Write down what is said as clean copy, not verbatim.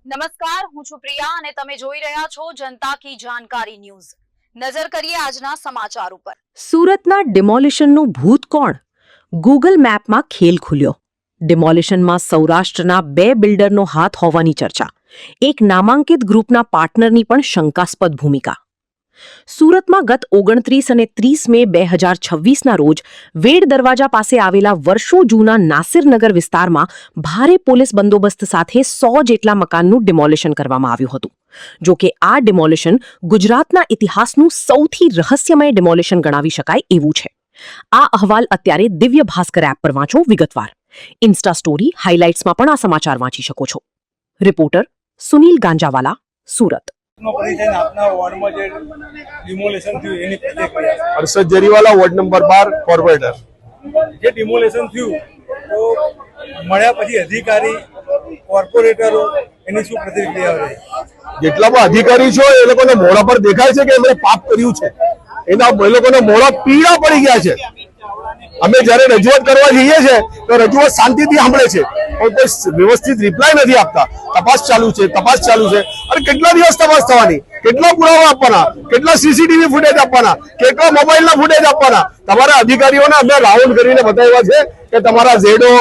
નમસ્કાર, હું છું પ્રિયા અને તમે જોઈ રહ્યા છો જનતા કી જાણકારી ન્યૂઝ। નજર કરીએ આજના સમાચાર ઉપર। સુરતના ડિમોલિશનનું ભૂત કોણ? ગૂગલ મેપમાં ખેલ ખુલ્યો। ડિમોલિશનમાં સૌરાષ્ટ્રના 2 બિલ્ડરનો હાથ હોવાની ચર્ચા। એક નામાંકિત ગ્રુપના પાર્ટનરની પણ શંકાસ્પદ ભૂમિકા। સુરતમાં ગત 29 અને 30 મે 2026ના રોજ વેડ દરવાજા પાસે આવેલા વર્ષો જૂના નાસિરનગર વિસ્તારમાં ભારે પોલીસ બંદોબસ્ત સાથે 100 જેટલા મકાનનું ડિમોલિશન કરવામાં આવ્યું હતું। જો કે આ ડિમોલિશન ગુજરાતના ઇતિહાસનું સૌથી રહસ્યમય ડિમોલિશન ગણાવી શકાય એવું છે। આ અહેવાલ અત્યારે દિવ્ય ભાસ્કર એપ પર વાંચો વિગતવાર। ઇન્સ્ટા સ્ટોરી હાઇલાઇટ્સમાં પણ આ સમાચાર વાંચી શકો છો। Reporter Sunil Ganjawala, Surat. Harshad Jariwala ward number 12 corporator. જે ડિમોલેશન થયું તો મળ્યા પછી અધિકારી કોર્પોરેટરો એની શું પ્રતિક્રિયા રહી? જેટલા પણ અધિકારી છો એ લોકોને મોઢા પર દેખાય છે કે એમણે પાપ કર્યું છે। એના એ લોકોને મોઢા પીળા પડી ગયા છે। અમે જ્યારે રજૂઆત કરવા જઈએ છીએ તો રજૂઆત શાંતિથી સાંભળે છે પણ કોઈ વ્યવસ્થિત રિપ્લાય નથી આપતા। તપાસ ચાલુ છે, તપાસ ચાલુ છે। અને કેટલા દિવસ તપાસ થવાની? કેટલા પુરાવા આપવાના? કેટલા સીસીટીવી ફૂટેજ આપવાના? કેટલા મોબાઈલના ફૂટેજ આપવાના? તમારા અધિકારીઓને અમે રાઉન્ડ કરીને બતાવ્યા છે કે તમારા ઝેડો